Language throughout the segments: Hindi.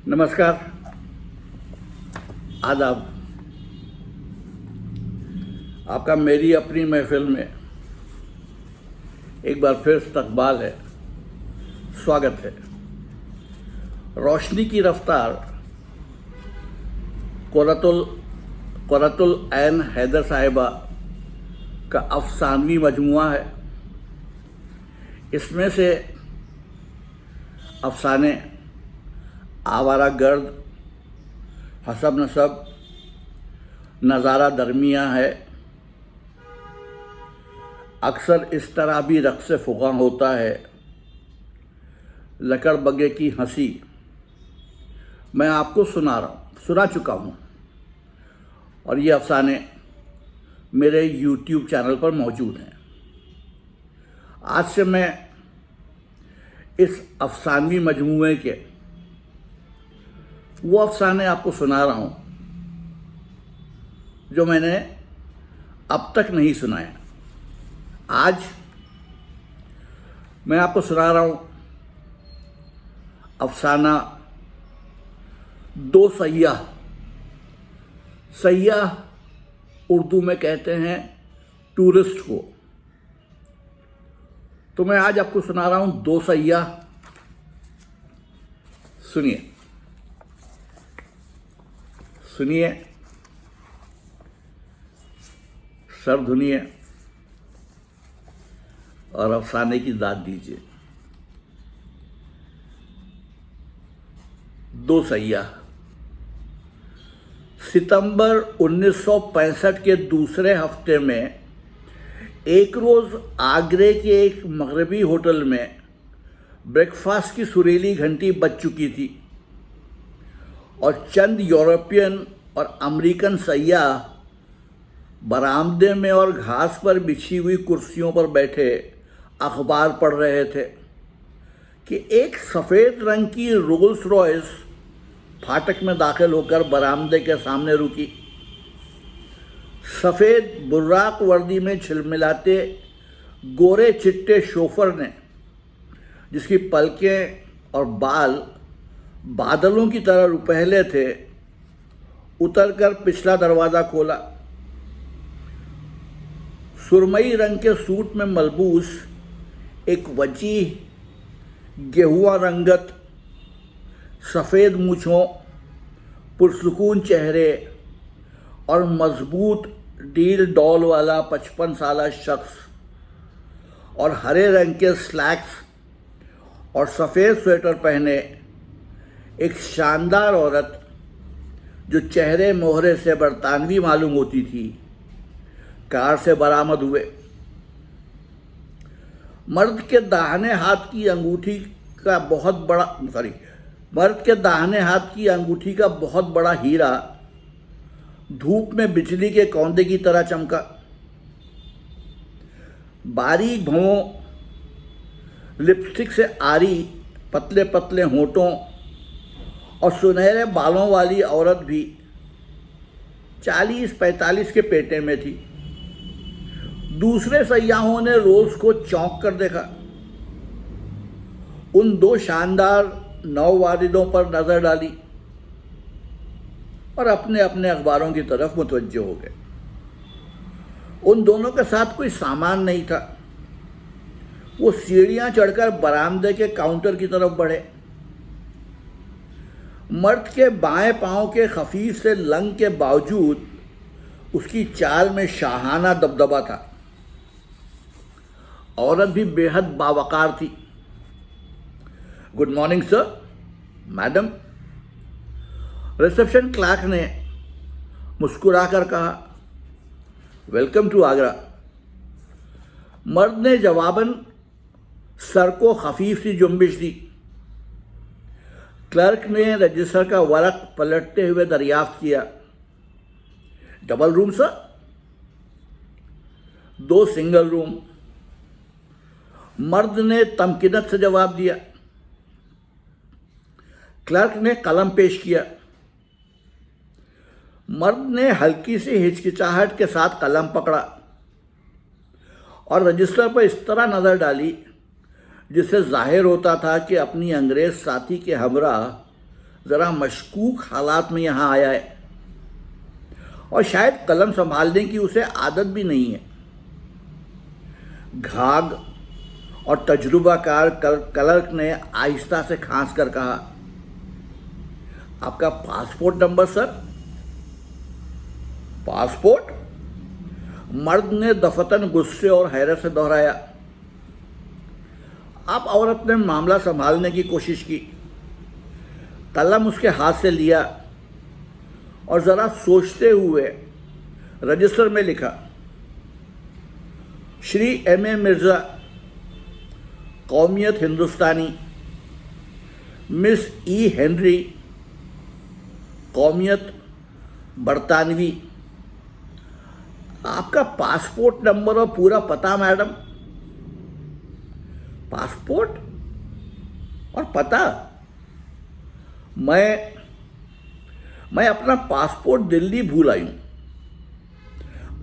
नमस्कार, आदाब। आपका मेरी अपनी महफिल में एक बार फिर इस्तकबाल है, स्वागत है। रोशनी की रफ्तार कुर्रतुल ऐन हैदर साहिबा का अफसानवी मजमुआ है। इसमें से अफसाने आवारा गर्द, हसब नसब, नज़ारा दरमिया है। अक्सर इस तरह भी रक़्स फ़ुग़ा होता है, लकड़ बगे की हंसी। मैं आपको सुना चुका हूँ और ये अफसाने मेरे यूट्यूब चैनल पर मौजूद हैं। आज से मैं इस अफसानवी मजमूए के वो अफसाने आपको सुना रहा हूँ जो मैंने अब तक नहीं सुनाया। आज मैं आपको सुना रहा हूँ अफसाना दो सयाह। सयाह उर्दू में कहते हैं टूरिस्ट को। तो मैं आज आपको सुना रहा हूँ दो सयाह। सुनिए सुनिए, सर धुनिए और अफसाने की दाद दीजिए। दो सयाह। सितंबर 1965 के दूसरे हफ्ते में एक रोज़ आगरे के एक मगरबी होटल में ब्रेकफास्ट की सुरीली घंटी बज चुकी थी और चंद यूरोपियन और अमेरिकन सयाह बरामदे में और घास पर बिछी हुई कुर्सियों पर बैठे अखबार पढ़ रहे थे कि एक सफ़ेद रंग की रोल्स रॉयस फाटक में दाखिल होकर बरामदे के सामने रुकी। सफ़ेद बुर्राक वर्दी में झिलमिलाते गोरे चिट्टे शोफर ने, जिसकी पलकें और बाल बादलों की तरह रुपहले थे, उतरकर पिछला दरवाज़ा खोला। सुरमई रंग के सूट में मलबूस एक वजीह गेहुआ रंगत, सफ़ेद मूँछों, पुरसुकून चेहरे और मजबूत डील डॉल वाला 55 साला शख्स और हरे रंग के स्लैक्स और सफ़ेद स्वेटर पहने एक शानदार औरत जो चेहरे मोहरे से बरतानवी मालूम होती थी, कार से बरामद हुए। मर्द के दाहिने हाथ की अंगूठी का बहुत बड़ा हीरा धूप में बिजली के कौंदे की तरह चमका। बारीक भौं, लिपस्टिक से आरी पतले पतले होंठों और सुनहरे बालों वाली औरत भी 40-45 के पेटे में थी। दूसरे सयाहों ने रोल्स को चौंक कर देखा। उन दो शानदार नौवारिदों पर नज़र डाली और अपने अपने अखबारों की तरफ मुतवज्जो हो गए। उन दोनों के साथ कोई सामान नहीं था। वो सीढ़ियाँ चढ़कर बरामदे के काउंटर की तरफ बढ़े। मर्द के बाएं पांव के खफीफ से लंग के बावजूद उसकी चाल में शाहाना दबदबा था। औरत भी बेहद बावकार थी। Good morning sir, madam, reception clerk ने मुस्कुराकर कहा। Welcome to Agra. मर्द ने जवाबन सर को खफीफ सी जुम्बिश दी। क्लर्क ने रजिस्टर का वर्क पलटते हुए दरियाफ्त किया। Double room sir? 2 single room, मर्द ने तमकीनत से जवाब दिया। क्लर्क ने कलम पेश किया। मर्द ने हल्की सी हिचकिचाहट के साथ कलम पकड़ा और रजिस्टर पर इस तरह नज़र डाली जिससे जाहिर होता था कि अपनी अंग्रेज़ साथी के हमरा ज़रा मशकूक हालात में यहाँ आया है और शायद कलम संभालने की उसे आदत भी नहीं है। घाघ और तजुर्बाकार क्लर्क ने आहिस्ता से खांस कर कहा, आपका पासपोर्ट नंबर सर? पासपोर्ट? मर्द ने दफतन गुस्से और हैरत से दोहराया। अब औरत ने मामला संभालने की कोशिश की। कलम उसके हाथ से लिया और ज़रा सोचते हुए रजिस्टर में लिखा, श्री M.A. मिर्ज़ा, कौमियत हिंदुस्तानी, मिस E. हेनरी, कौमियत बरतानवी। आपका पासपोर्ट नंबर और पूरा पता मैडम? पासपोर्ट और पता? मैं अपना पासपोर्ट दिल्ली भूल आई हूँ।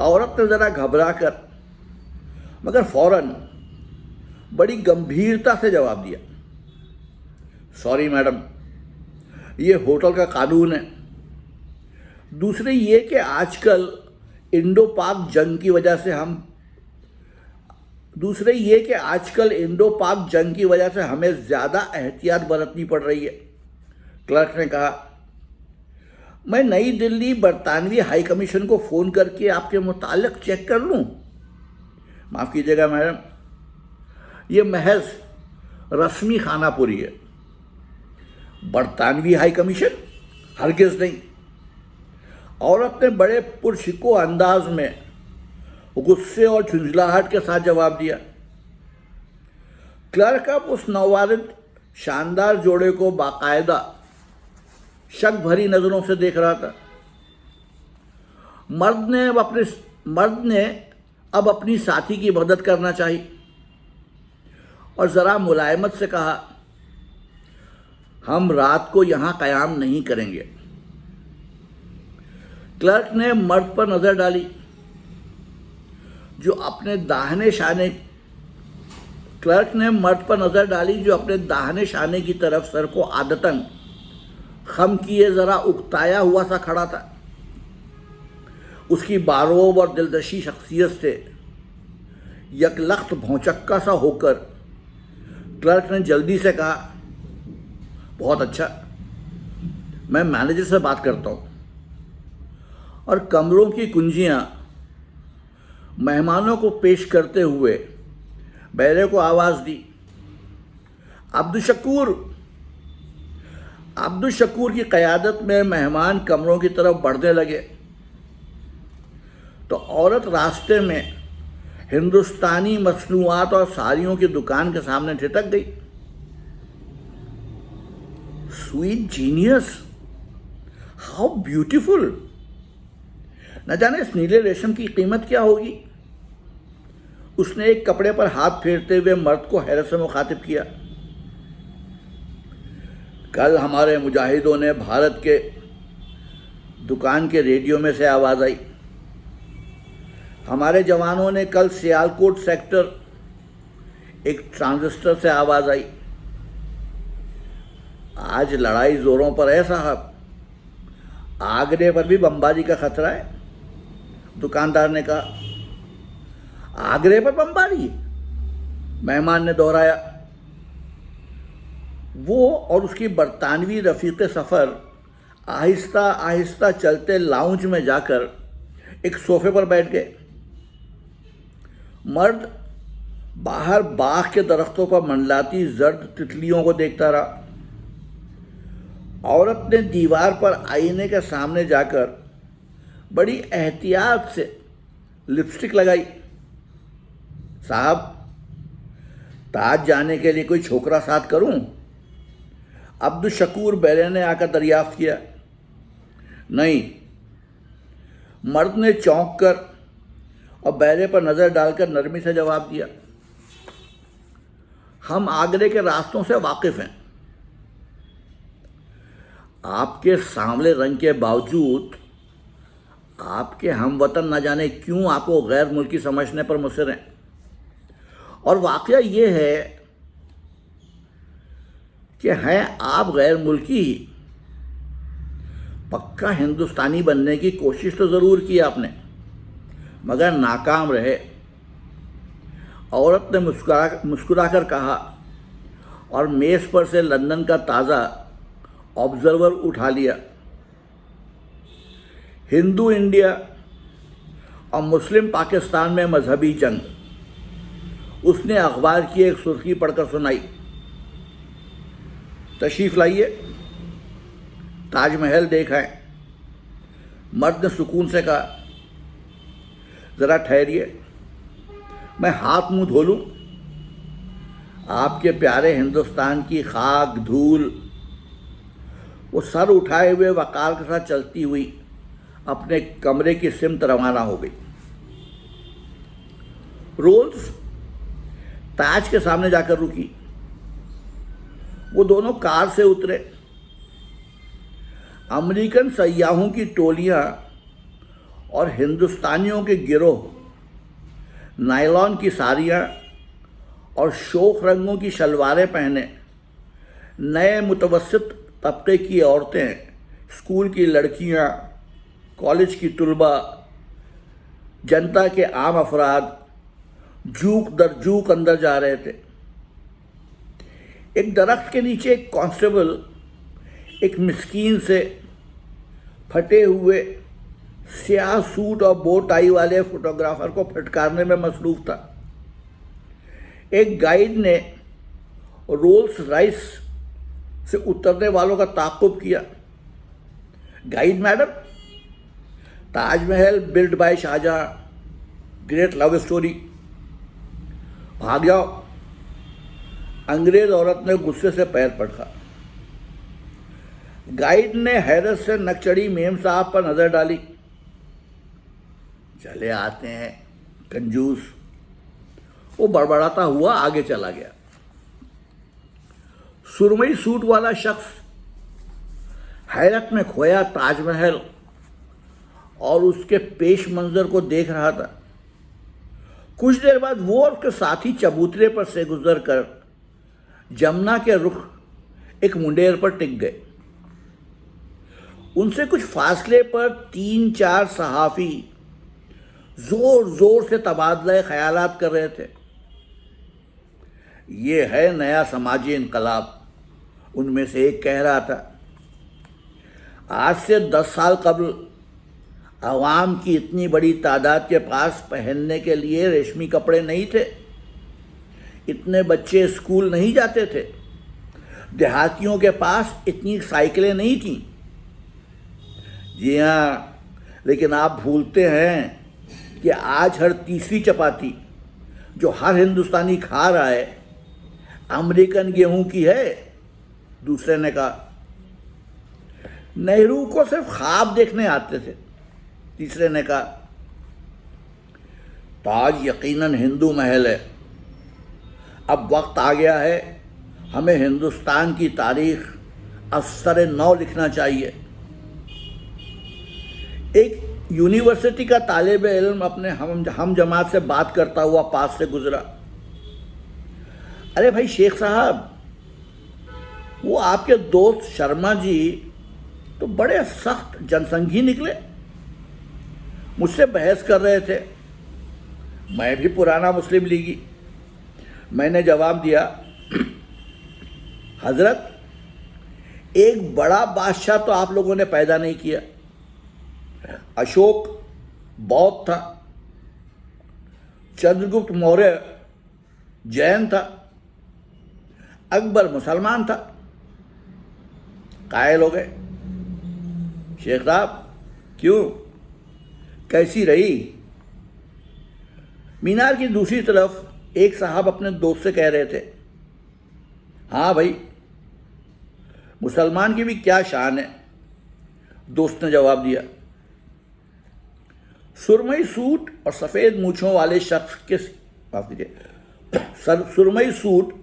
औरत ने ज़रा घबरा कर मगर फौरन बड़ी गंभीरता से जवाब दिया, सॉरी मैडम, ये होटल का कानून है। दूसरे ये कि आजकल इंडो पाक जंग की वजह से हमें ज़्यादा एहतियात बरतनी पड़ रही है। क्लर्क ने कहा, मैं नई दिल्ली बरतानवी हाई कमीशन को फ़ोन करके आपके मुताल्लिक चेक कर लूँ? माफ़ कीजिएगा मैडम, ये महज रस्मी खानापुरी है। बरतानवी हाई कमीशन? हरगिज़ नहीं। औरत ने बड़े पुरशिको अंदाज में गुस्से और झुंझलाहट के साथ जवाब दिया। क्लर्क अब उस नौवारिद शानदार जोड़े को बाकायदा शक भरी नज़रों से देख रहा था। मर्द ने अब अपनी साथी की मदद करना चाहिए और ज़रा मुलायमत से कहा, हम रात को यहाँ क़याम नहीं करेंगे। क्लर्क ने मर्द पर नज़र डाली जो अपने दाहिने शाने की तरफ सर को आदतन खम किए ज़रा उकताया हुआ सा खड़ा था। उसकी बारोब और दिलदशी शख्सियत से यकलख्त भौचक्का सा होकर क्लर्क ने जल्दी से कहा, बहुत अच्छा, मैं मैनेजर से बात करता हूँ। और कमरों की कुंजियाँ मेहमानों को पेश करते हुए बैरे को आवाज़ दी, अब्दुल शकूर की क़यादत में मेहमान कमरों की तरफ बढ़ने लगे तो औरत रास्ते में हिंदुस्तानी मसनूआत और साड़ियों की दुकान के सामने ठिठक गई। Sweet genius, how beautiful. न जाने इस नीले रेशम की कीमत क्या होगी। उसने एक कपड़े पर हाथ फेरते हुए मर्द को हैरत से मुखातिब किया। कल हमारे मुजाहिदों ने भारत के दुकान के रेडियो में से आवाज़ आई, हमारे जवानों ने कल सियालकोट सेक्टर एक ट्रांजिस्टर से आवाज़ आई। आज लड़ाई ज़ोरों पर है साहब, आगरे पर भी बमबारी का खतरा है। दुकानदार ने कहा, आगरे पर बमबारी? मेहमान ने दोहराया। वो और उसकी बरतानवी रफ़ीक़े सफ़र आहिस्ता आहिस्ता चलते लाउंज में जाकर एक सोफे पर बैठ गए। मर्द बाहर बाग के दरख्तों पर मंडलाती जर्द तितलियों को देखता रहा। औरत ने दीवार पर आईने के सामने जाकर बड़ी एहतियात से लिपस्टिक लगाई। साहब, ताज जाने के लिए कोई छोकरा साथ करूं? अब्दुल शकूर बैरे ने आकर दरियाफ्त किया। नहीं। मर्द ने चौंक कर और बैरे पर नज़र डालकर नरमी से जवाब दिया, हम आगरे के रास्तों से वाकिफ़ हैं। आपके सांवले रंग के बावजूद आपके हमवतन न जाने क्यों आपको गैर मुल्की समझने पर मुसर हैं। और वाक़या ये है कि हैं आप गैर मुल्की ही, पक्का हिंदुस्तानी बनने की कोशिश तो ज़रूर की आपने, मगर नाकाम रहे। औरत ने मुस्कुराकर कहा और मेज़ पर से लंदन का ताज़ा ऑब्जर्वर उठा लिया। हिंदू इंडिया और मुस्लिम पाकिस्तान में मजहबी जंग, उसने अखबार की एक सुर्खी पढ़कर सुनाई। तशरीफ़ लाइए, ताजमहल देखाएं। मर्द ने सुकून से कहा, ज़रा ठहरिए, मैं हाथ मुंह धो लूं। आपके प्यारे हिंदुस्तान की खाक धूल। वो सर उठाए हुए वकार के साथ चलती हुई अपने कमरे की सिमत रवाना हो गई। रोल्स ताज के सामने जाकर रुकी। वो दोनों कार से उतरे। अमेरिकन सयाहों की टोलियां और हिंदुस्तानियों के गिरोह नायलॉन की साड़ियाँ और शोख रंगों की शलवारें पहने, नए मुतवस्सित तबके की औरतें, स्कूल की लड़कियाँ, कॉलेज की तुलबा, जनता के आम अफराद जूक दर जूक अंदर जा रहे थे। एक दरख्त के नीचे एक कांस्टेबल एक मिस्कीन से फटे हुए स्याह सूट और बो टाई वाले फोटोग्राफर को फटकारने में मसरूफ था। एक गाइड ने रोल्स रॉयस से उतरने वालों का ताक़ुब किया। Guide madam, Taj Mahal build by Shah Jahan, great love story. भाग जाओ। अंग्रेज औरत ने गुस्से से पैर पटका। गाइड ने हैरत से नकचड़ी मेम साहब पर नजर डाली। चले आते हैं कंजूस। वो बड़बड़ाता हुआ आगे चला गया। सुरमई सूट वाला शख्स हैरत में खोया ताजमहल और उसके पेश मंजर को देख रहा था। कुछ देर बाद वो और उसके साथी चबूतरे पर से गुजर कर जमुना के रुख एक मुंडेर पर टिक गए। उनसे कुछ फासले पर 3-4 सहाफ़ी जोर जोर से तबादला ख्यालात कर रहे थे। ये है नया समाजी इनकलाब, उनमें से एक कह रहा था। आज से 10 साल कबल आवाम की इतनी बड़ी तादाद के पास पहनने के लिए रेशमी कपड़े नहीं थे, इतने बच्चे स्कूल नहीं जाते थे, देहातियों के पास इतनी साइकिलें नहीं थीं। जी हाँ, लेकिन आप भूलते हैं कि आज हर तीसरी चपाती जो हर हिंदुस्तानी खा रहा है अमेरिकन गेहूं की है। दूसरे ने कहा। नेहरू को सिर्फ ख्वाब देखने आते थे। तीसरे ने कहा। ताज यकीनन हिंदू महल है। अब वक्त आ गया है, हमें हिंदुस्तान की तारीख असर नौ लिखना चाहिए। एक यूनिवर्सिटी का तालिब इल्म अपने हम जमात से बात करता हुआ पास से गुजरा। अरे भाई शेख साहब, वो आपके दोस्त शर्मा जी तो बड़े सख्त जनसंघी निकले, मुझसे बहस कर रहे थे। मैं भी पुराना मुस्लिम लीगी। मैंने जवाब दिया, हजरत, एक बड़ा बादशाह तो आप लोगों ने पैदा नहीं किया। अशोक बौद्ध था, चंद्रगुप्त मौर्य जैन था, अकबर मुसलमान था। कायल हो गए। शेख साहब, क्यों, कैसी रही? मीनार की दूसरी तरफ एक साहब अपने दोस्त से कह रहे थे। हाँ भाई, मुसलमान की भी क्या शान है। दोस्त ने जवाब दिया। सुरमई सूट और सफ़ेद मूछों वाले शख्स के सुरमई सूट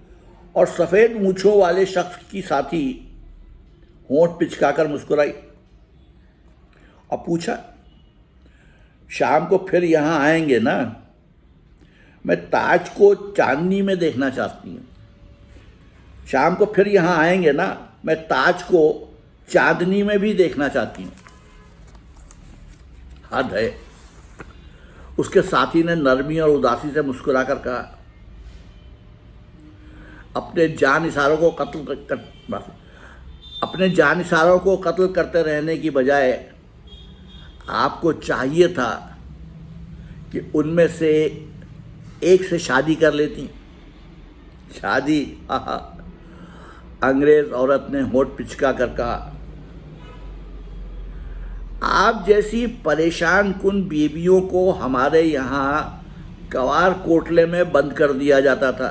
और सफ़ेद मूछों वाले शख्स की साथी होंठ पिचकाकर मुस्कुराई और पूछा, शाम को फिर यहाँ आएंगे ना? मैं ताज को चांदनी में देखना चाहती हूँ। शाम को फिर यहाँ आएंगे ना? मैं ताज को चांदनी में भी देखना चाहती हूँ। हद है। उसके साथी ने नरमी और उदासी से मुस्कुराकर कहा, अपने जानसारों को कत्ल करते रहने की बजाय आपको चाहिए था कि उनमें से एक से शादी कर लेती। शादी? आहा। अंग्रेज औरत ने होठ पिचका कर कहा, आप जैसी परेशान कुन बीवियों को हमारे यहाँ कवार कोटले में बंद कर दिया जाता था,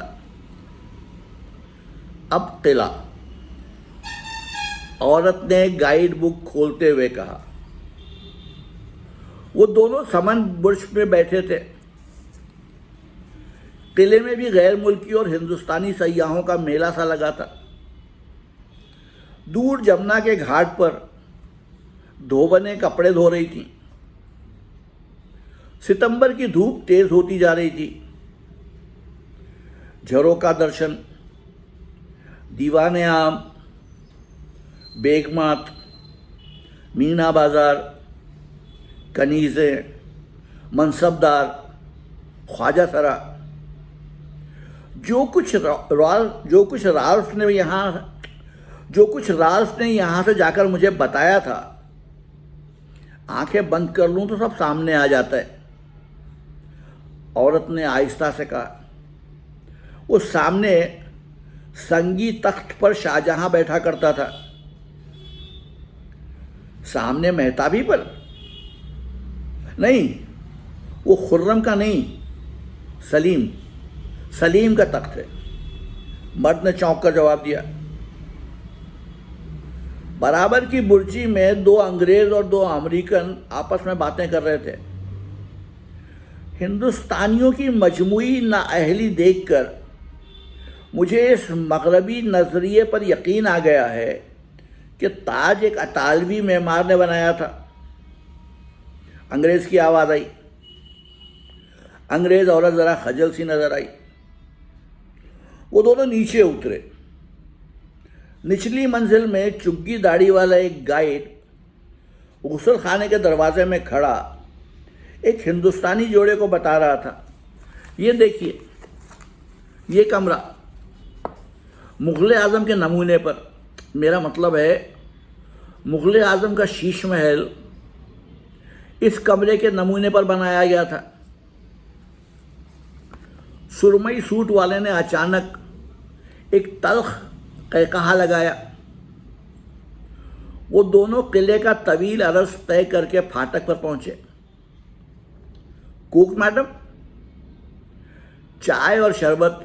अब तिला। औरत ने गाइड बुक खोलते हुए कहा। वो दोनों समन बुर्ज में बैठे थे। किले में भी गैर मुल्की और हिंदुस्तानी सयाहों का मेला सा लगा था। दूर जमुना के घाट पर धोबने कपड़े धो रही थी। सितंबर की धूप तेज होती जा रही थी। झरोका दर्शन, दीवाने आम, बेगमात, मीना बाजार, कनीज़े, मनसबदार, ख्वाजा सरा, जो कुछ राल्फ ने यहाँ से जाकर मुझे बताया था, आंखें बंद कर लूँ तो सब सामने आ जाता है। औरत ने आहिस्ता से कहा। उस सामने संगी तख्त पर शाहजहां बैठा करता था। सामने मेहताबी पर? नहीं, वो खुर्रम का नहीं, सलीम का तख्त है। मर्द ने चौंक कर जवाब दिया। बराबर की बुर्जी में दो अंग्रेज और दो अमेरिकन आपस में बातें कर रहे थे। हिंदुस्तानियों की मजमूई नाअहली देखकर मुझे इस मगरबी नज़रिए पर यकीन आ गया है कि ताज एक अतालवी मेमार ने बनाया था। अंग्रेज़ की आवाज़ आई। अंग्रेज़ औरत ज़रा खजल सी नज़र आई। वो दोनों नीचे उतरे। निचली मंजिल में चुग्गी दाढ़ी वाला एक गाइड गुसल खाने के दरवाजे में खड़ा एक हिंदुस्तानी जोड़े को बता रहा था, ये देखिए, ये कमरा मुग़ल आज़म के नमूने पर, मेरा मतलब है मुग़ल आज़म का शीश महल इस कमरे के नमूने पर बनाया गया था। सुरमई सूट वाले ने अचानक एक तल्ख कहकहा लगाया। वो दोनों किले का तवील अरस तय करके फाटक पर पहुंचे। Cook madam? चाय और शरबत?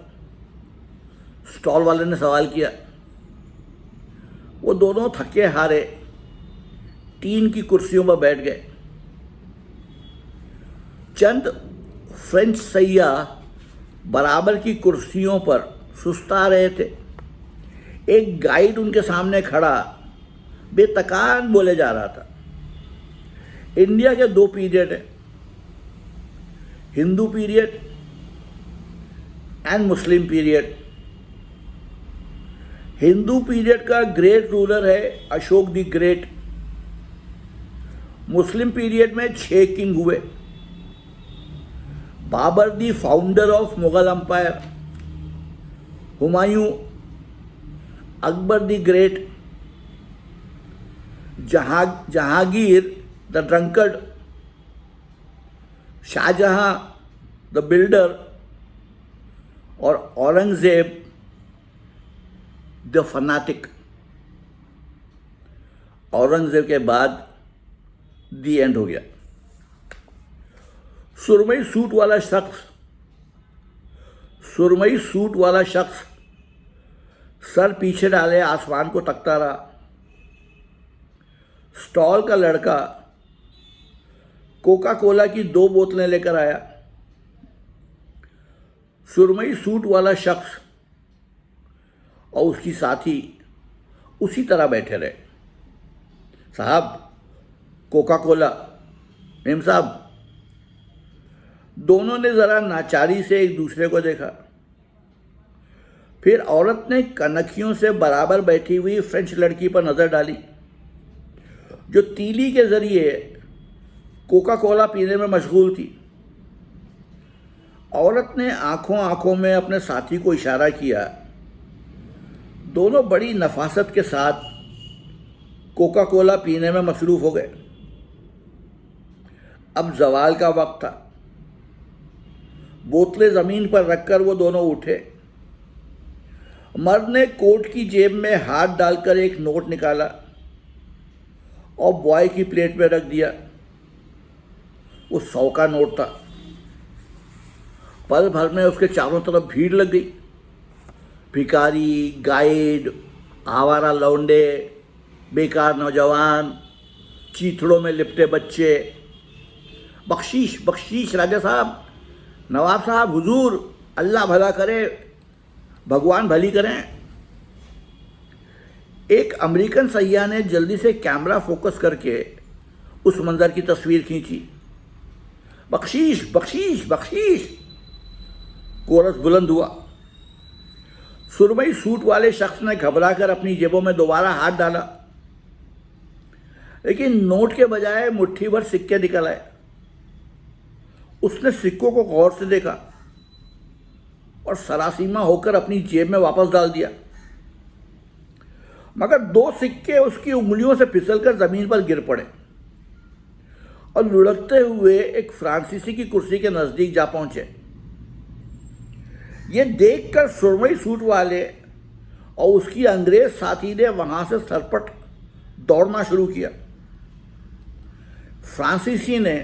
स्टॉल वाले ने सवाल किया। वो दोनों थके हारे टीन की कुर्सियों पर बैठ गए। चंद फ्रेंच सैयाह बराबर की कुर्सियों पर सुस्ता रहे थे। एक गाइड उनके सामने खड़ा बेतकान बोले जा रहा था। इंडिया के दो पीरियड हैं, Hindu period and Muslim period. Hindu period का ग्रेट रूलर है Ashoka the great. Muslim period में 6 किंग हुए। Babur the founder of Mughal empire, Humayun, Akbar the great, Jahangir the drunkard, Shah Jahan the builder और औरंगजेब द फनाटिक। औरंगजेब के बाद दी एंड हो गया। सुरमई सूट वाला शख्स सर पीछे डाले आसमान को तकता रहा। स्टॉल का लड़का कोका कोला की 2 बोतलें लेकर आया। सुरमई सूट वाला शख्स और उसकी साथी उसी तरह बैठे रहे। साहब, कोका कोला। मेम साहब। दोनों ने ज़रा नाचारी से एक दूसरे को देखा। फिर औरत ने कनखियों से बराबर बैठी हुई फ्रेंच लड़की पर नज़र डाली। जो तीली के ज़रिए कोका कोला पीने में मशगूल थी। औरत ने आंखों आंखों में अपने साथी को इशारा किया। दोनों बड़ी नफासत के साथ कोका कोला पीने में मसरूफ़ हो गए। अब जवाल का वक्त था। बोतलें ज़मीन पर रखकर वो दोनों उठे। मर्द ने कोट की जेब में हाथ डालकर एक नोट निकाला और बॉय की प्लेट में रख दिया। वो 100 का नोट था। पल भर में उसके चारों तरफ भीड़ लग गई। भिखारी, गाइड, आवारा लौंडे, बेकार नौजवान, चीथड़ों में लिपटे बच्चे। बख्शीश बख्शीश राजा साहब, नवाब साहब, हुजूर, अल्लाह भला करे, भगवान भली करें। एक अमेरिकन सैयाह ने जल्दी से कैमरा फोकस करके उस मंजर की तस्वीर खींची। बख्शीश बख्शीश बख्शीश, कोरस बुलंद हुआ। सुरमई सूट वाले शख्स ने घबराकर अपनी जेबों में दोबारा हाथ डाला, लेकिन नोट के बजाय मुट्ठी भर सिक्के निकल आए। उसने सिक्कों को गौर से देखा और सरासीमा होकर अपनी जेब में वापस डाल दिया, मगर 2 सिक्के उसकी उंगलियों से फिसलकर जमीन पर गिर पड़े और लुढ़कते हुए एक फ्रांसीसी की कुर्सी के नजदीक जा पहुंचे। ये देखकर सुरमई सूट वाले और उसकी अंग्रेज साथी ने वहां से सरपट दौड़ना शुरू किया। फ्रांसीसी ने,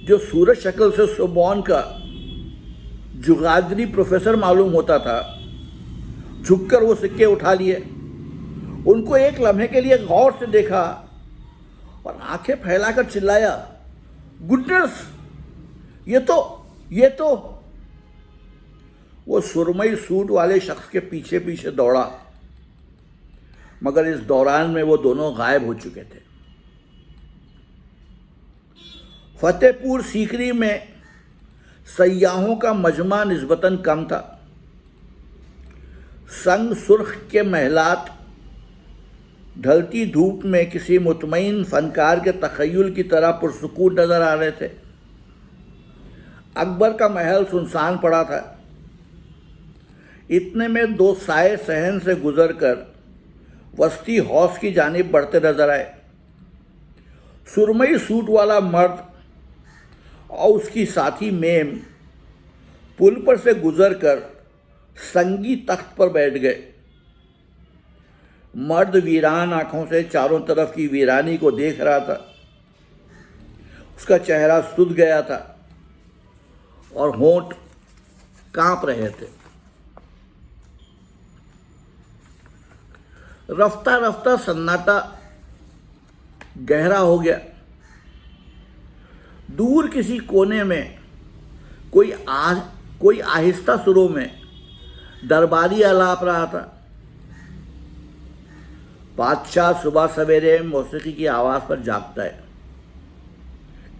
जो सूरज शक्ल से सोबॉन का जुगादरी प्रोफेसर मालूम होता था, झुककर वो सिक्के उठा लिए। उनको एक लम्हे के लिए गौर से देखा और आंखें फैलाकर चिल्लाया, गुडनेस, ये तो। वो सुरमई सूट वाले शख्स के पीछे पीछे दौड़ा, मगर इस दौरान में वो दोनों गायब हो चुके थे। फतेहपुर सीकरी में सयाहों का मजमा निस्बतन कम था। संग सुर्ख के महलात ढलती धूप में किसी मुतमईन फनकार के तखय्युल की तरह पुरसुकून नजर आ रहे थे। अकबर का महल सुनसान पड़ा था। इतने में 2 साए सहन से गुजरकर वस्ती हौस की जानिब बढ़ते नजर आए। सुरमई सूट वाला मर्द और उसकी साथी मेम पुल पर से गुजरकर संगी तख्त पर बैठ गए। मर्द वीरान आंखों से चारों तरफ की वीरानी को देख रहा था। उसका चेहरा सुध गया था और होंठ कांप रहे थे। रफ्ता रफ्ता सन्नाटा गहरा हो गया। दूर किसी कोने में कोई आहिस्ता सुरों में दरबारी आलाप रहा था। बादशाह सुबह सवेरे मौसीकी की आवाज़ पर जागता है,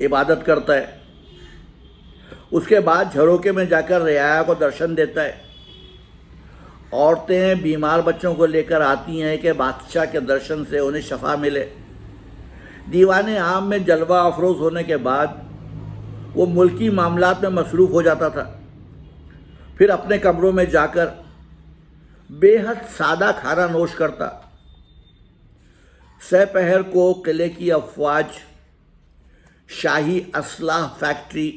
इबादत करता है, उसके बाद झरोके में जाकर रियाया को दर्शन देता है। औरतें बीमार बच्चों को लेकर आती हैं कि बादशाह के दर्शन से उन्हें शफा मिले। दीवाने आम में जलवा अफरोज़ होने के बाद वो मुल्की मामलात में मसरूफ़ हो जाता था। फिर अपने कमरों में जाकर बेहद सादा खाना नोश करता। सहपहर को किले की अफवाज, शाही असलाह फैक्ट्री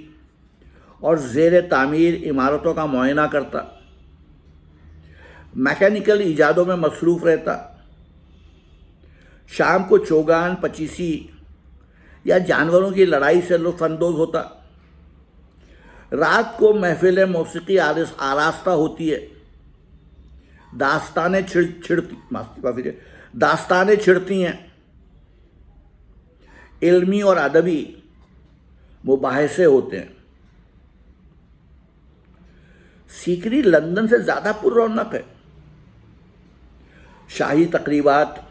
और ज़ेर तामीर इमारतों का मुआयना करता। मैकेनिकल ईजादों में मसरूफ़ रहता। शाम को चौगान, पचीसी या जानवरों की लड़ाई से लुत्फ़अंदोज़ होता। रात को महफिल मौसीकी आरास्ता होती है। दास्तानें छिड़ती हैं। इल्मी और अदबी मुबाहिसे होते हैं। सीकरी लंदन से ज़्यादा पुररौनक है। शाही तकरीबात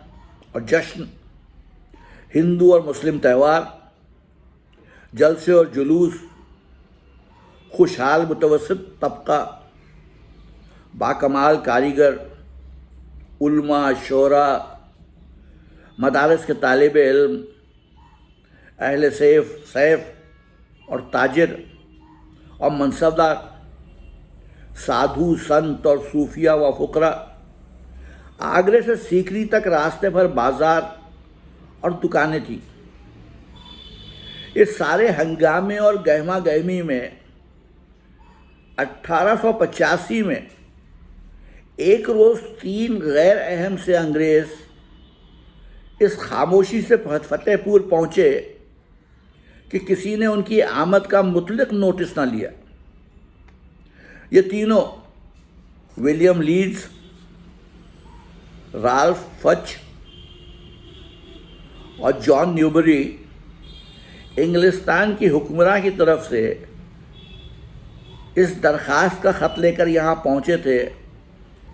और जश्न, हिंदू और मुस्लिम त्यौहार, जलसे और जुलूस, खुशहाल मुतवस्सित तबका, बाकमाल कारीगर, उल्मा, शोरा, मदारस के तालिब इल्म, अहले सैफ और ताजिर और मनसबदार, साधु संत और सूफिया व फुकरा, आगरे से सीकरी तक रास्ते भर बाजार और दुकानें थी। इस सारे हंगामे और गहमा गहमी में 1885 में एक रोज़ 3 गैर अहम से अंग्रेज़ इस खामोशी से फतेहपुर पहुँचे कि किसी ने उनकी आमद का मुतलक नोटिस न लिया। ये तीनों विलियम लीड्स, राल्फ फच और जॉन न्यूबरी इंग्लिस्तान की हुक्मरां की तरफ से इस दरख्वास्त का ख़त लेकर यहाँ पहुँचे थे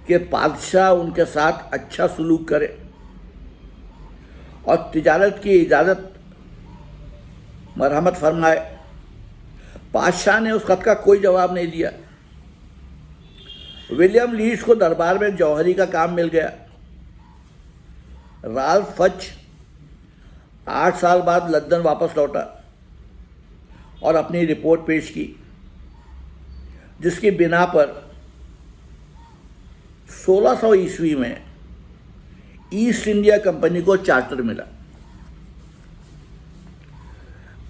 कि बादशाह उनके साथ अच्छा सलूक करे और तिजारत की इजाज़त मरहमत फरमाए। बादशाह ने उस ख़त का कोई जवाब नहीं दिया। विलियम लीड्स को दरबार में जौहरी का काम मिल गया। राल्फ फच 8 साल बाद लंदन वापस लौटा और अपनी रिपोर्ट पेश की, जिसकी बिना पर 1600 ईस्वी में ईस्ट इंडिया कंपनी को चार्टर मिला।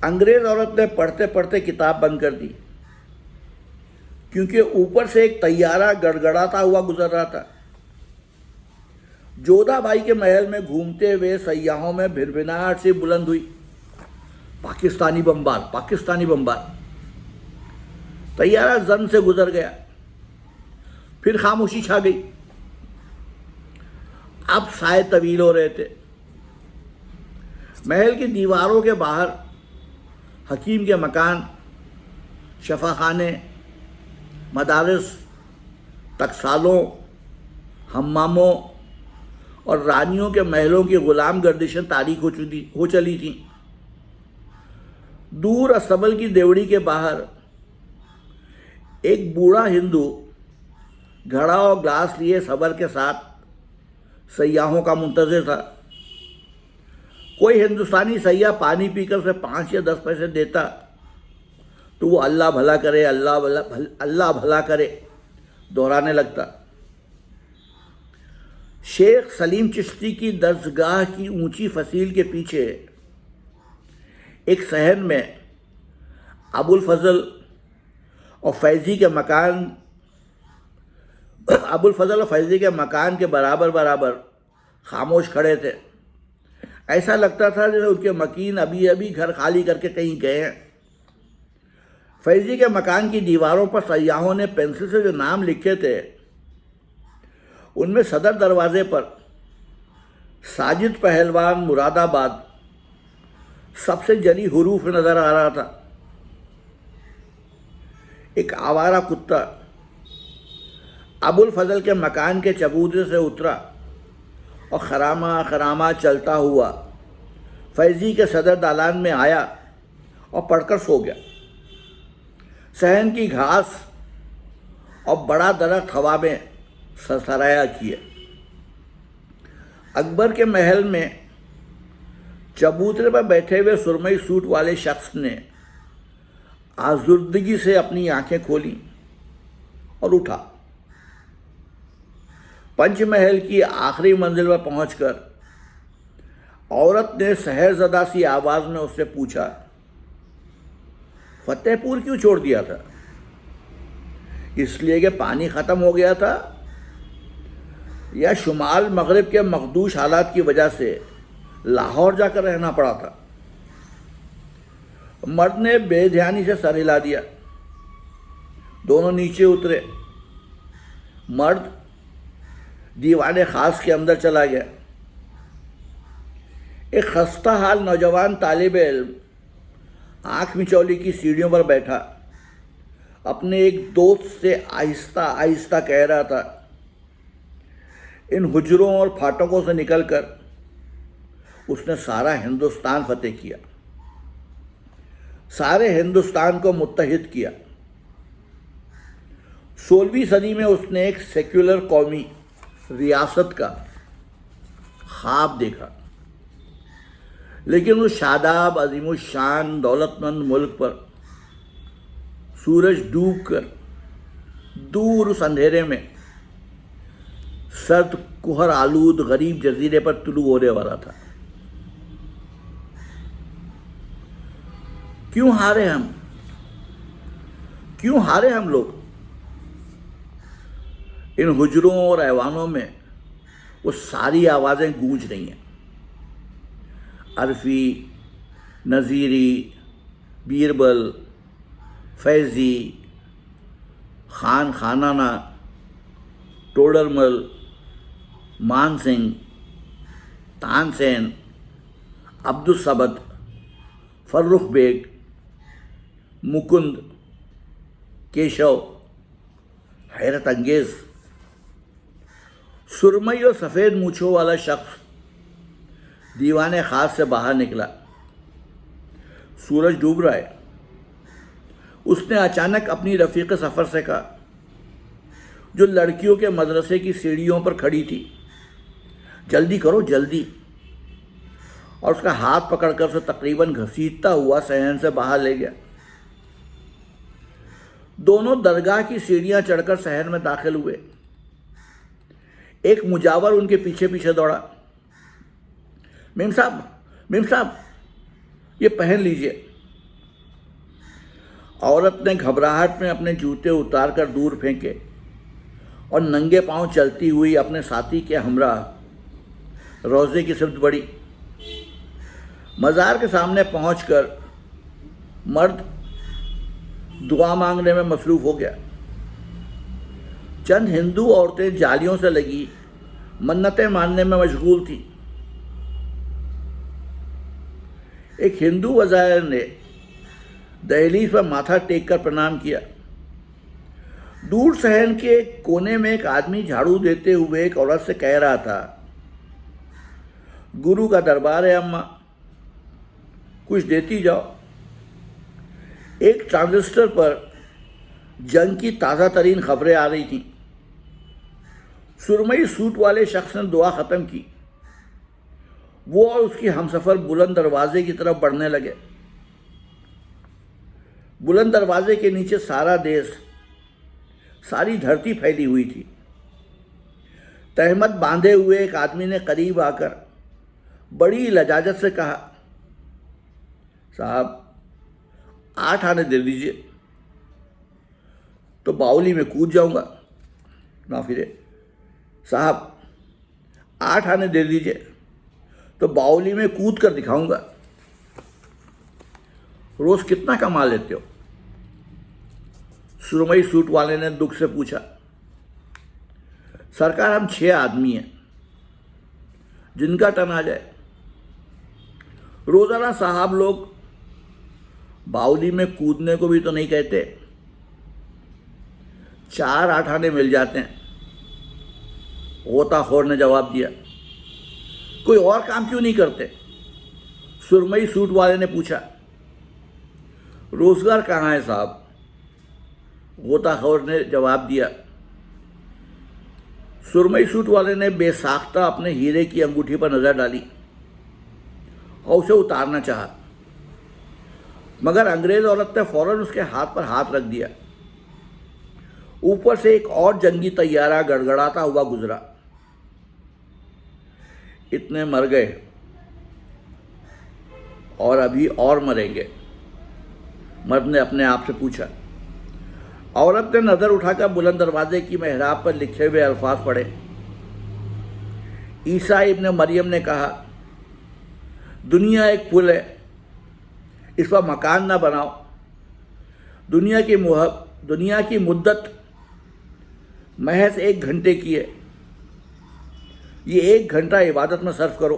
अंग्रेज औरत ने पढ़ते पढ़ते किताब बंद कर दी, क्योंकि ऊपर से एक तैयारा गड़गड़ाता हुआ गुजर रहा था। जोधा भाई के महल में घूमते हुए सयाहों में भिनभिनाहट सी बुलंद हुई, पाकिस्तानी बमबार, पाकिस्तानी बमबार। तैयारा जन से गुजर गया, फिर खामोशी छा गई। अब साए तवील हो रहे थे। महल की दीवारों के बाहर हकीम के मकान, शफाखाने, मदारस, टकसालों, हम्मामों और रानियों के महलों की गुलाम गर्दिशें तारीख हो चली थीं। दूर अस्तबल की देवड़ी के बाहर एक बूढ़ा हिंदू घड़ा और ग्लास लिए सबर के साथ सयाहों का मुंतज़िर था। कोई हिंदुस्तानी सयाह पानी पीकर उसे 5 या 10 पैसे देता तो वो अल्लाह भला करे, अल्लाह भला करे दोहराने लगता। शेख सलीम चिश्ती की दरसगाह की ऊंची फसील के पीछे एक सहन में अबुल फजल और फैज़ी के मकान के बराबर बराबर खामोश खड़े थे। ऐसा लगता था जैसे उनके मकीन अभी अभी घर खाली करके कहीं गए हैं। फैज़ी के मकान की दीवारों पर सयाहों ने पेंसिल से जो नाम लिखे थे, उनमें सदर दरवाजे पर साजिद पहलवान मुरादाबाद सबसे जली हरूफ में नज़र आ रहा था। एक आवारा कुत्ता अबुल फजल के मकान के चबूतरे से उतरा और खरामा खरामा चलता हुआ फैज़ी के सदर दालान में आया और पढ़कर सो गया। सहन की घास और बड़ा दरख्त हवा में सरसराया किए। अकबर के महल में चबूतरे पर बैठे हुए सुरमई सूट वाले शख्स ने आज़ुर्दगी से अपनी आंखें खोली और उठा। पंचमहल की आखिरी मंजिल पर पहुंचकर औरत ने सहरज़दा सी आवाज़ में उससे पूछा, फतेहपुर क्यों छोड़ दिया था? इसलिए कि पानी ख़त्म हो गया था या शुमाल मगरिब के मखदूश हालात की वजह से लाहौर जाकर रहना पड़ा था? मर्द ने बेध्यानी से सर हिला दिया। दोनों नीचे उतरे। मर्द दीवाने खास के अंदर चला गया। एक खस्ता हाल नौजवान तालिब इल्म आँख मिचौली की सीढ़ियों पर बैठा अपने एक दोस्त से आहिस्ता आहिस्ता कह रहा था, इन हुजरों और फाटकों से निकलकर उसने सारा हिंदुस्तान फतेह किया, सारे हिंदुस्तान को मुत्तहिद किया। 16वीं सदी में उसने एक सेक्युलर कौमी रियासत का ख्वाब देखा। लेकिन उस शादाब अजीमुशान दौलतमंद मुल्क पर सूरज डूबकर दूर उस अंधेरे में सर्द कुहर आलूद गरीब जजीरे पर तुलू होने वाला था। क्यों हारे हम? क्यों हारे हम लोग? इन हुजरों और ऐवानों में वो सारी आवाज़ें गूंज रही हैं। अरफी, नज़ीरी, बीरबल, फैज़ी, खान खानाना, टोडरमल, मान सिंह, तानसेन, अब्दुस्समद, फर्रुख बेग, मुकुंद, केशव। हैरत अंगेज सुरमई और सफ़ेद मूछों वाला शख्स दीवाने खास से बाहर निकला। सूरज डूब रहा है। उसने अचानक अपनी रफ़ीक़ सफ़र से कहा, जो लड़कियों के मदरसे की सीढ़ियों पर खड़ी थी, जल्दी करो जल्दी। और उसका हाथ पकड़कर उसे तकरीबन घसीटता हुआ सहन से बाहर ले गया। दोनों दरगाह की सीढ़ियां चढ़कर शहर में दाखिल हुए। एक मुजावर उनके पीछे पीछे दौड़ा। मेम साहब, ये पहन लीजिए। औरत ने घबराहट में अपने जूते उतारकर दूर फेंके और नंगे पांव चलती हुई अपने साथी के हमराह रोज़े की सिफ्त बढ़ी। मज़ार के सामने पहुंचकर मर्द दुआ मांगने में मसरूफ़ हो गया। चंद हिंदू औरतें जालियों से लगी मन्नतें मानने में मशगूल थी। एक हिंदू वज़ायर ने दहलीज पर माथा टेक कर प्रणाम किया। दूर सहन के एक कोने में एक आदमी झाड़ू देते हुए एक औरत से कह रहा था, गुरु का दरबार है अम्मा, कुछ देती जाओ। एक ट्रांजिस्टर पर जंग की ताज़ा तरीन खबरें आ रही थीं। सुरमई सूट वाले शख्स ने दुआ ख़त्म की। वो और उसकी हमसफ़र बुलंद दरवाजे की तरफ बढ़ने लगे। बुलंद दरवाजे के नीचे सारा देश, सारी धरती फैली हुई थी। तहमत बांधे हुए एक आदमी ने करीब आकर बड़ी लजाजत से कहा, साहब 8 आने दे दीजिए तो बाउली में कूद जाऊंगा। ना फिरे साहब 8 आने दे दीजिए तो बाउली में कूद कर दिखाऊंगा। रोज़ कितना कमा लेते हो? सुरमई सूट वाले ने दुख से पूछा। सरकार, हम 6 आदमी हैं, जिनका टन आ जाए। रोज़ाना साहब लोग बाउली में कूदने को भी तो नहीं कहते, 4-8 आने मिल जाते हैं। गोताखोर ने जवाब दिया। कोई और काम क्यों नहीं करते? सुरमई सूट वाले ने पूछा। रोजगार कहाँ है साहब? गोताखोर ने जवाब दिया। सुरमई सूट वाले ने बेसाख्ता अपने हीरे की अंगूठी पर नजर डाली और उसे उतारना चाहा, मगर अंग्रेज औरत ने फौरन उसके हाथ पर हाथ रख दिया। ऊपर से एक और जंगी तैयारा गड़गड़ाता हुआ गुजरा। इतने मर गए और अभी और मरेंगे, मर्द ने अपने आप से पूछा। औरत ने नज़र उठाकर बुलंद दरवाजे की मेहराब पर लिखे हुए अल्फाज पढ़े। ईसा इब्न मरियम ने कहा, दुनिया एक पुल है, इस पर मकान ना बनाओ। दुनिया की मुद्दत महज 1 घंटे की है। ये 1 घंटा इबादत में सर्फ करो,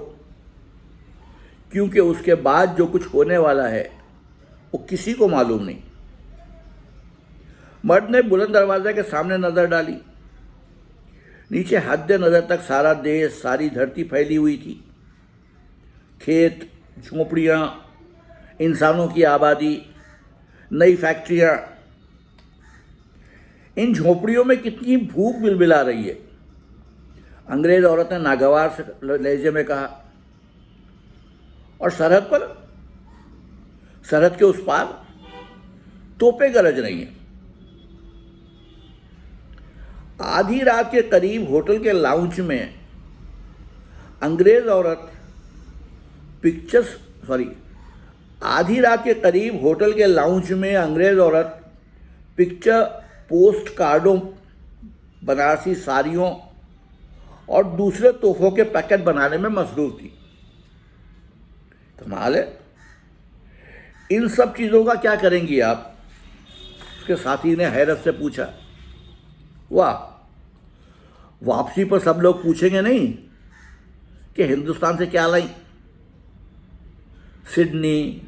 क्योंकि उसके बाद जो कुछ होने वाला है वो किसी को मालूम नहीं। मर्द ने बुलंद दरवाजे के सामने नज़र डाली। नीचे हद नज़र तक सारा देश, सारी धरती फैली हुई थी। खेत, झोंपड़ियाँ, इंसानों की आबादी, नई फैक्ट्रियाँ। इन झोंपड़ियों में कितनी भूख बिलबिला रही है। अंग्रेज़ औरत ने नागवार से लहजे में कहा। और सरहद के उस पार तोपें गरज रही हैं। आधी रात के करीब होटल के लाउंज में आधी रात के करीब होटल के लाउंज में अंग्रेज औरत पिक्चर पोस्ट कार्डों, बनारसी साड़ियों और दूसरे तोहफों के पैकेट बनाने में मसरूफ थी। कमाल है, इन सब चीज़ों का क्या करेंगी आप? उसके साथी ने हैरत से पूछा। वाह, वापसी पर सब लोग पूछेंगे नहीं कि हिंदुस्तान से क्या लाई? सिडनी,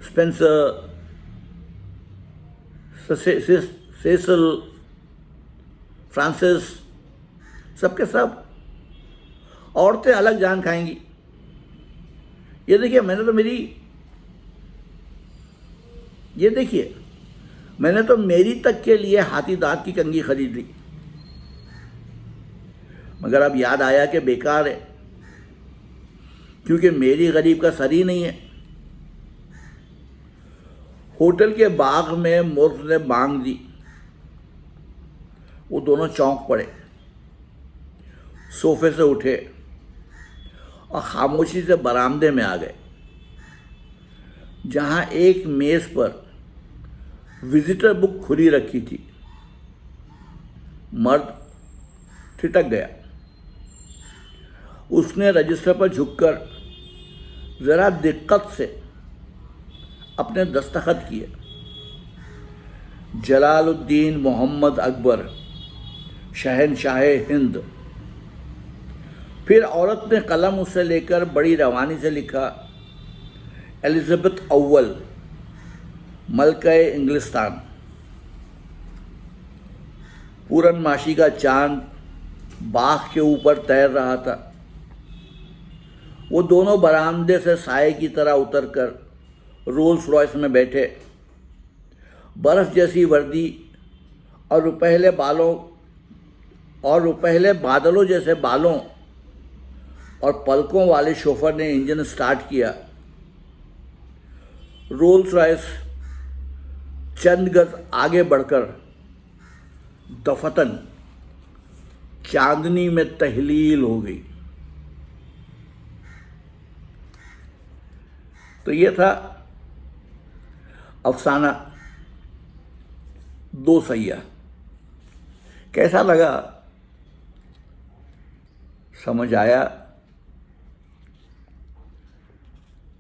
स्पेंसर, सेसल, फ्रांसिस, सबके सब औरतें अलग जान खाएंगी। ये देखिए, मैंने तो मेरी तक के लिए हाथी दांत की कंघी खरीद ली, मगर अब याद आया कि बेकार है, क्योंकि मेरी गरीब का सर ही नहीं है। होटल के बाग में मुर्ग ने बांग दी। वो दोनों चौंक पड़े, सोफे से उठे और खामोशी से बरामदे में आ गए, जहां एक मेज पर विजिटर बुक खुली रखी थी। मर्द ठिठक गया। उसने रजिस्टर पर झुककर जरा दिक्कत से अपने दस्तखत किए। जलालुद्दीन मोहम्मद अकबर, शहनशाह हिंद। फिर औरत ने कलम उससे लेकर बड़ी रवानी से लिखा, एलिजाबेथ अव्वल, मलके इंग्लिस्तान। पूरनमाशी का चांद बाग के ऊपर तैर रहा था। वो दोनों बरामदे से साए की तरह उतरकर रोल्स रॉयस में बैठे। बर्फ जैसी वर्दी और रुपहले बादलों जैसे बालों और पलकों वाले शोफर ने इंजन स्टार्ट किया। रोल्स रॉयस चंद गज आगे बढ़कर दफतन चांदनी में तहलील हो गई। तो ये था अफसाना दो सैया। कैसा लगा? समझ आया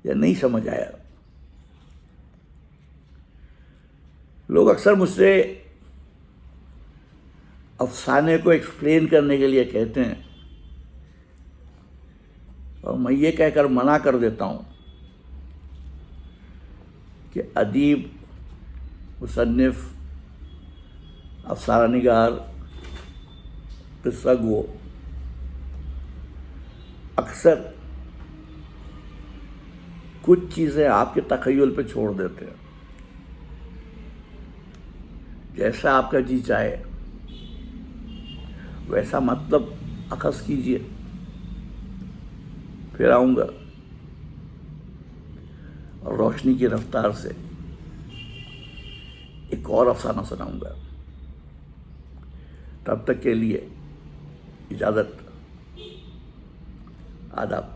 या नहीं समझ आया? लोग अक्सर मुझसे अफसाने को एक्सप्लेन करने के लिए कहते हैं, और मैं ये कहकर मना कर देता हूँ कि अदीब, मुसन्निफ, अफसाना निगार, किस्सा गो अक्सर कुछ चीज़ें आपके तख़य्युल पे छोड़ देते हैं। जैसा आपका जी चाहे वैसा मतलब अखज़ कीजिए। फिर आऊँगा और रोशनी की रफ्तार से एक और अफसाना सुनाऊंगा। तब तक के लिए इजाज़त, आदाब।